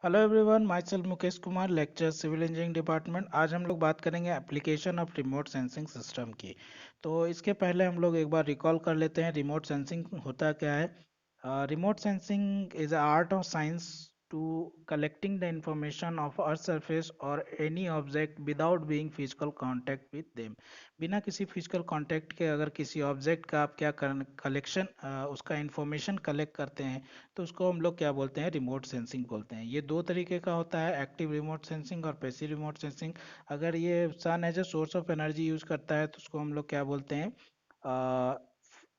Hello everyone, my self Mukesh Kumar, lecture civil engineering department. आज हम लोग बात करेंगे application of remote sensing system की। तो इसके पहले हम लोग एक बार रिकॉल कर लेते हैं रिमोट सेंसिंग होता क्या है। Remote sensing is art of science to collecting the information of earth surface और any object without being physical contact with them. बिना किसी फिजिकल कांटेक्ट के अगर किसी ऑब्जेक्ट का आप क्या कलेक्शन उसका इंफॉर्मेशन कलेक्ट करते हैं तो उसको हम लोग क्या बोलते हैं, रिमोट सेंसिंग बोलते हैं। ये दो तरीके का होता है, एक्टिव रिमोट सेंसिंग और पैसिव रिमोट सेंसिंग। अगर ये sun as a source of energy use करता है तो उसको हम लोग क्या बोलते हैं,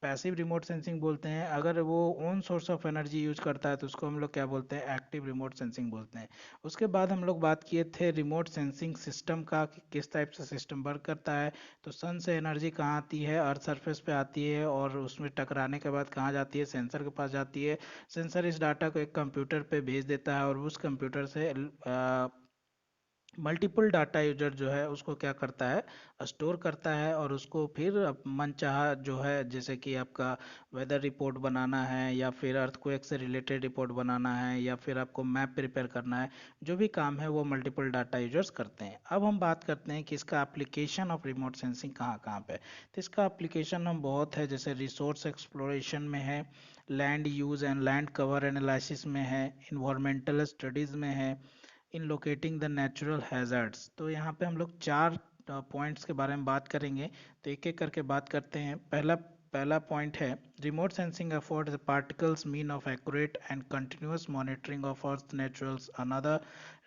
पैसिव रिमोट सेंसिंग बोलते हैं। अगर वो own source of energy use करता है तो उसको हम लोग क्या बोलते हैं, एक्टिव रिमोट सेंसिंग बोलते हैं। उसके बाद हम लोग बात किए थे रिमोट सेंसिंग सिस्टम का कि किस टाइप से सिस्टम वर्क करता है। तो सन से एनर्जी कहाँ आती है, अर्थ सरफेस पे आती है और उसमें टकराने के बाद कहाँ जाती है, सेंसर के पास जाती है। सेंसर इस डाटा को एक कंप्यूटर पे भेज देता है और उस कंप्यूटर से मल्टीपल डाटा यूजर जो है उसको क्या करता है, स्टोर करता है और उसको फिर मनचाहा जो है, जैसे कि आपका वेदर रिपोर्ट बनाना है या फिर अर्थक्वेक से रिलेटेड रिपोर्ट बनाना है या फिर आपको मैप प्रिपेयर करना है, जो भी काम है वो मल्टीपल डाटा यूजर्स करते हैं। अब हम बात करते हैं कि इसका एप्लीकेशन ऑफ रिमोट सेंसिंग कहाँ कहाँ पे है। तो इसका एप्लीकेशन हम बहुत है, जैसे रिसोर्स एक्सप्लोरेशन में है, land use and land cover analysis में है, इन्वायरमेंटल स्टडीज में है, इन लोकेटिंग द नेचुरल हैज़र्ड्स। तो यहाँ पे हम लोग चार पॉइंट्स के बारे में बात करेंगे। तो एक एक करके बात करते हैं। पहला पहला पॉइंट है, remote sensing affords particles mean of accurate and continuous monitoring of earth naturals another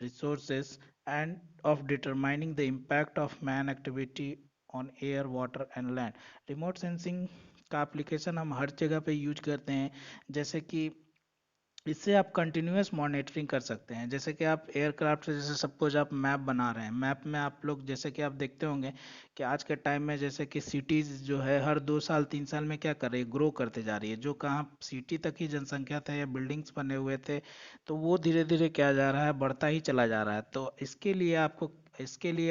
resources end of determining the impact of man activity on air water and land. Remote sensing का application हम हर जगह पे use करते हैं। जैसे कि इससे आप कंटिन्यूअस मॉनिटरिंग कर सकते हैं। जैसे कि आप एयरक्राफ्ट से, जैसे सपोज आप मैप बना रहे हैं, मैप में आप लोग जैसे कि आप देखते होंगे कि आज के टाइम में जैसे कि सिटीज़ जो है हर 2 साल 3 साल में क्या कर रही है, ग्रो करते जा रही है। जो कहाँ सिटी तक ही जनसंख्या था या बिल्डिंग्स बने हुए थे, तो वो धीरे धीरे क्या जा रहा है, बढ़ता ही चला जा रहा है। तो इसके लिए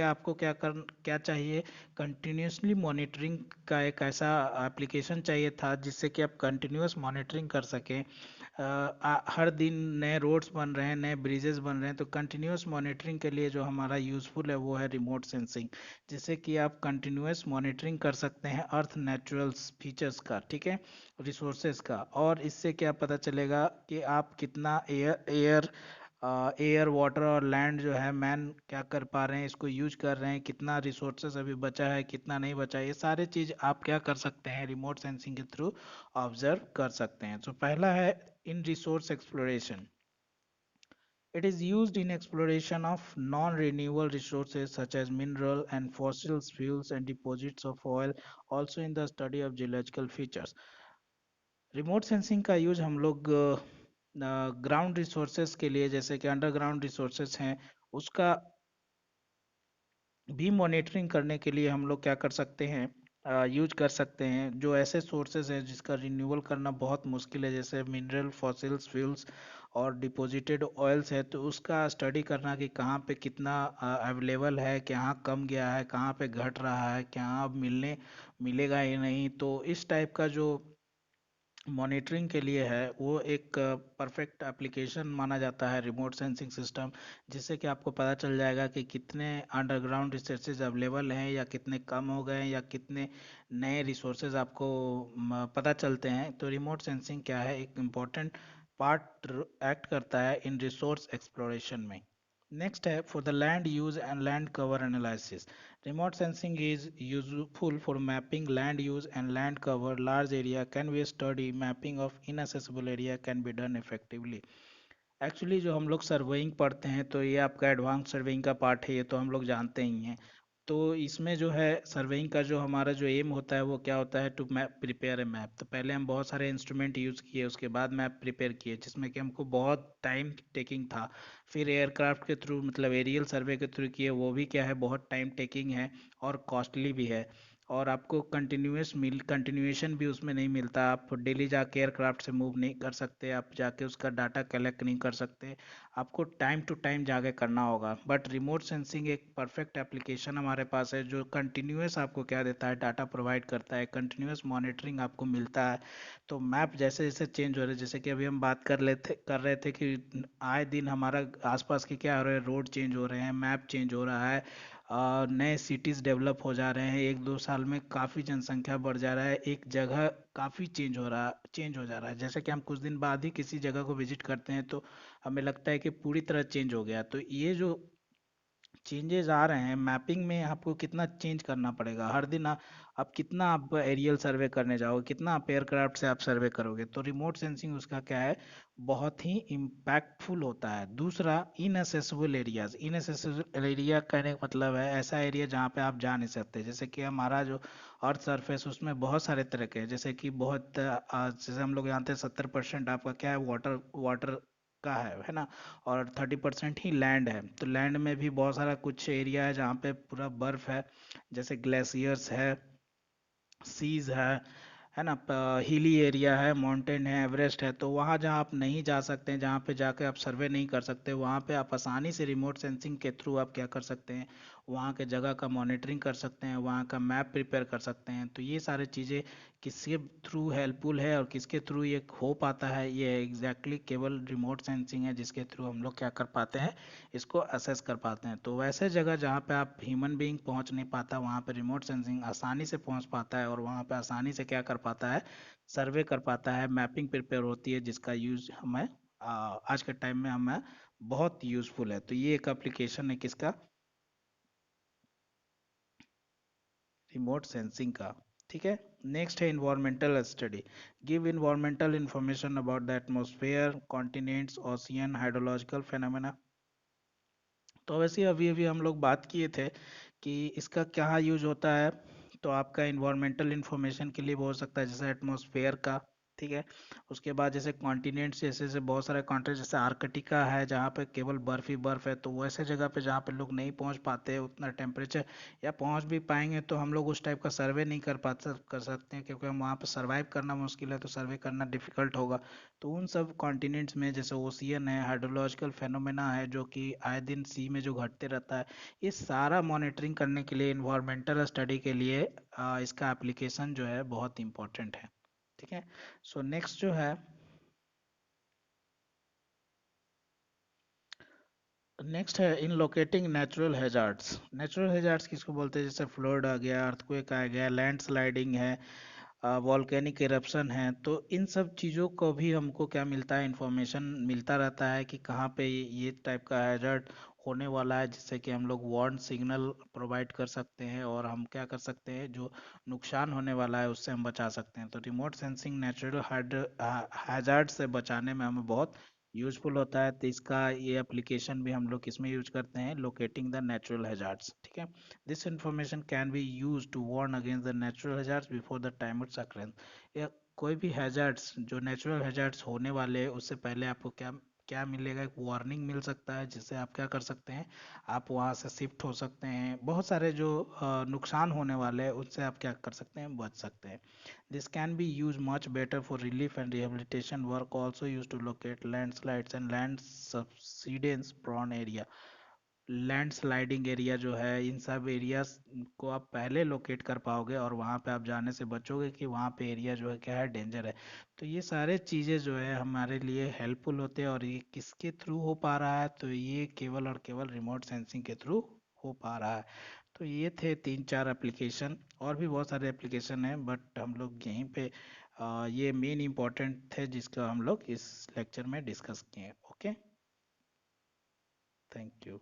आपको क्या चाहिए, कंटिन्यूसली मॉनिटरिंग का एक ऐसा एप्लीकेशन चाहिए था जिससे कि आप कंटिन्यूअस मॉनिटरिंग कर सकें। हर दिन नए रोड्स बन रहे हैं, नए ब्रिजेस बन रहे हैं, तो कंटिन्यूअस मॉनिटरिंग के लिए जो हमारा यूज़फुल है वो है रिमोट सेंसिंग। जिससे कि आप कंटिन्यूअस मॉनिटरिंग कर सकते हैं अर्थ नेचुरल्स फीचर्स का, ठीक है, रिसोर्सेज का। और इससे क्या पता चलेगा कि आप कितना एयर वाटर और लैंड जो है मैन क्या कर पा रहे हैं, इसको यूज कर रहे हैं, कितना रिसोर्सेज अभी बचा है, कितना नहीं बचा है, ये सारे चीज़ आप क्या कर सकते हैं, रिमोट सेंसिंग के थ्रू ऑब्जर्व कर सकते हैं। तो पहला है इन resource exploration. It is used in exploration of non-renewable resources such as mineral and fossil fuels and deposits of oil, also in the study of geological features. Remote sensing का use हम लोग ground resources के लिए, जैसे कि underground resources हैं, उसका भी मॉनिटरिंग करने के लिए हम लोग क्या कर सकते हैं, यूज कर सकते हैं। जो ऐसे सोर्सेज हैं जिसका रिन्यूअल करना बहुत मुश्किल है, जैसे मिनरल, फॉसिल्स फ्यूल्स और डिपॉजिटेड ऑयल्स है, तो उसका स्टडी करना कि कहाँ पे कितना अवेलेबल है, कहाँ कम गया है, कहाँ पे घट रहा है, कहाँ अब मिलेगा ही नहीं। तो इस टाइप का जो मॉनिटरिंग के लिए है वो एक परफेक्ट एप्लीकेशन माना जाता है रिमोट सेंसिंग सिस्टम। जिससे कि आपको पता चल जाएगा कि कितने अंडरग्राउंड रिसोर्सेज अवेलेबल हैं या कितने कम हो गए हैं या कितने नए रिसोर्सेज आपको पता चलते हैं। तो रिमोट सेंसिंग क्या है, एक इम्पॉर्टेंट पार्ट एक्ट करता है इन रिसोर्स एक्सप्लोरेशन में। नेक्स्ट है for the land use and land cover analysis. Remote sensing is useful for mapping land use and land cover. Large area can be studied. Mapping of inaccessible area can be done effectively. Actually जो हम लोग surveying पढ़ते हैं तो ये आपका advance surveying का part है, ये तो हम लोग जानते ही हैं। तो इसमें जो है सर्वेइंग का जो हमारा जो एम होता है वो क्या होता है, to map prepare a map. तो पहले हम बहुत सारे इंस्ट्रूमेंट यूज़ किए, उसके बाद मैप प्रिपेयर किए, जिसमें कि हमको बहुत टाइम टेकिंग था। फिर एयरक्राफ्ट के थ्रू, मतलब एरियल सर्वे के थ्रू किए, वो भी क्या है, बहुत टाइम टेकिंग है और कॉस्टली भी है। और आपको कंटिन्यूएशन भी उसमें नहीं मिलता। आप डेली जाके एयरक्राफ्ट से मूव नहीं कर सकते, आप जाके उसका डाटा कलेक्ट नहीं कर सकते, आपको टाइम टू टाइम जाके करना होगा। बट रिमोट सेंसिंग एक परफेक्ट एप्लीकेशन हमारे पास है जो कंटिन्यूअस आपको क्या देता है, डाटा प्रोवाइड करता है, कंटिन्यूअस मॉनिटरिंग आपको मिलता है। तो मैप जैसे जैसे चेंज हो रहे हैं, जैसे कि अभी हम बात कर रहे थे कि आए दिन हमारा आसपास के क्या हो रहा है, रोड चेंज हो रहे हैं, मैप चेंज हो रहा है, नए सिटीज़ डेवलप हो जा रहे हैं, एक दो साल में काफ़ी जनसंख्या बढ़ जा रहा है, एक जगह काफ़ी चेंज हो जा रहा है। जैसे कि हम कुछ दिन बाद ही किसी जगह को विजिट करते हैं तो हमें लगता है कि पूरी तरह चेंज हो गया। तो ये जो चेंजेस आ रहे हैं मैपिंग में, आपको कितना चेंज करना पड़ेगा हर दिन। आप कितना आप एरियल सर्वे करने जाओगे, कितना आप एयरक्राफ्ट से आप सर्वे करोगे। तो रिमोट सेंसिंग उसका क्या है, बहुत ही इम्पैक्टफुल होता है। दूसरा, इनएसेसिबल एरियाज। इनएसेसिबल एरिया कहने का मतलब है ऐसा एरिया जहाँ पे आप जा नहीं सकते। जैसे कि हमारा जो अर्थ सरफेस उसमें बहुत सारे तरह के हैं, जैसे कि जैसे हम लोग जानते हैं 70% आपका क्या है, वाटर वाटर का है ना, और 30% ही लैंड है। तो लैंड में भी बहुत सारा कुछ एरिया है जहाँ पे पूरा बर्फ है, जैसे ग्लेशियर्स है, सीज है ना, हिली एरिया है, माउंटेन है, एवरेस्ट है। तो वहाँ जहाँ आप नहीं जा सकते हैं, जहाँ पे जाके आप सर्वे नहीं कर सकते, वहाँ पे आप आसानी से रिमोट सेंसिंग के थ्रू आप क्या कर सकते हैं, वहाँ के जगह का मॉनिटरिंग कर सकते हैं, वहाँ का मैप प्रिपेयर कर सकते हैं। तो ये सारी चीज़ें किसके थ्रू हेल्पफुल है और किसके थ्रू ये हो पाता है, ये एग्जैक्टली केवल रिमोट सेंसिंग है जिसके थ्रू हम लोग क्या कर पाते हैं, इसको असेस कर पाते हैं। तो वैसे जगह जहाँ पे आप ह्यूमन बीइंग पहुंच नहीं पाता, वहाँ पे रिमोट सेंसिंग आसानी से पहुंच पाता है और वहाँ पे आसानी से क्या कर पाता है, सर्वे कर पाता है, मैपिंग प्रिपेयर होती है, जिसका यूज हमें आज के टाइम में हमें बहुत यूजफुल है। तो ये एक एप्लीकेशन है किसका, रिमोट सेंसिंग का। ठीक है। नेक्स्ट है environmental study. Give environmental information about the atmosphere, continents, ocean, hydrological phenomena. तो वैसे अभी अभी हम लोग बात किए थे कि इसका क्या यूज होता है। तो आपका इन्वायरमेंटल इंफॉर्मेशन के लिए वो हो सकता है, जैसे एटमॉस्फेयर का। ठीक है। उसके बाद जैसे कॉन्टिनेंट्स, जैसे जैसे बहुत सारे कॉन्टिनेंट, जैसे आर्कटिका है जहाँ पे केवल बर्फ ही बर्फ है, तो वैसे जगह पे जहाँ पे लोग नहीं पहुँच पाते उतना टेम्परेचर, या पहुँच भी पाएंगे तो हम लोग उस टाइप का सर्वे नहीं कर सकते हैं, क्योंकि हम वहाँ पे सर्वाइव करना मुश्किल है, तो सर्वे करना डिफिकल्ट होगा। तो उन सब कॉन्टिनेंट्स में जैसे ओशियन है, हाइड्रोलॉजिकल फेनोमेना है जो कि आए दिन सी में जो घटते रहता है, ये सारा मॉनिटरिंग करने के लिए, इन्वायरमेंटल स्टडी के लिए इसका एप्लीकेशन जो है बहुत इंपॉर्टेंट है। ठीक है। सो नेक्स्ट जो है, नेक्स्ट है इन locating natural hazards. Natural hazards किसको बोलते हैं, जैसे फ्लड आ गया, अर्थक्वेक आ गया, लैंडस्लाइडिंग है, वॉल्केनिक इरप्शन है। तो इन सब चीज़ों को भी हमको क्या मिलता है, इंफॉर्मेशन मिलता रहता है कि कहाँ पे ये टाइप का हैजर्ड होने वाला है, जिससे कि हम लोग वार्न सिग्नल प्रोवाइड कर सकते हैं और हम क्या कर सकते हैं, जो नुकसान होने वाला है उससे हम बचा सकते हैं। तो रिमोट सेंसिंग नेचुरल हैजर्ड से बचाने में हमें बहुत यूजफुल होता है। तो इसका ये एप्लीकेशन भी हम लोग किसमें यूज करते हैं, लोकेटिंग द नेचुरल हैजर्ड्स। ठीक है। This information can be used to warn against the natural hazards before the time its occurrence। या कोई भी हैजर्ड्स जो नेचुरल हैजर्ड्स होने वाले हैं उससे पहले आपको क्या क्या मिलेगा, एक वार्निंग मिल सकता है, जिससे आप क्या कर सकते हैं, आप वहाँ से शिफ्ट हो सकते हैं। बहुत सारे जो नुकसान होने वाले हैं उनसे आप क्या कर सकते हैं, बच सकते हैं। This can be use much better for relief and rehabilitation work, also use to locate landslides and land subsidence prone area. Land sliding area जो है, इन सब एरियाज को आप पहले लोकेट कर पाओगे और वहाँ पे आप जाने से बचोगे कि वहाँ पे एरिया जो है क्या है, डेंजर है। तो ये सारे चीज़ें जो है हमारे लिए हेल्पफुल होते हैं। और ये किसके थ्रू हो पा रहा है, तो ये केवल और केवल रिमोट सेंसिंग के थ्रू हो पा रहा है। तो ये थे तीन चार एप्लीकेशन, और भी बहुत सारे एप्लीकेशन हैं बट हम लोग यहीं पे ये मेन इंपॉर्टेंट थे जिसका हम लोग इस लेक्चर में डिस्कस किए। Okay, thank you.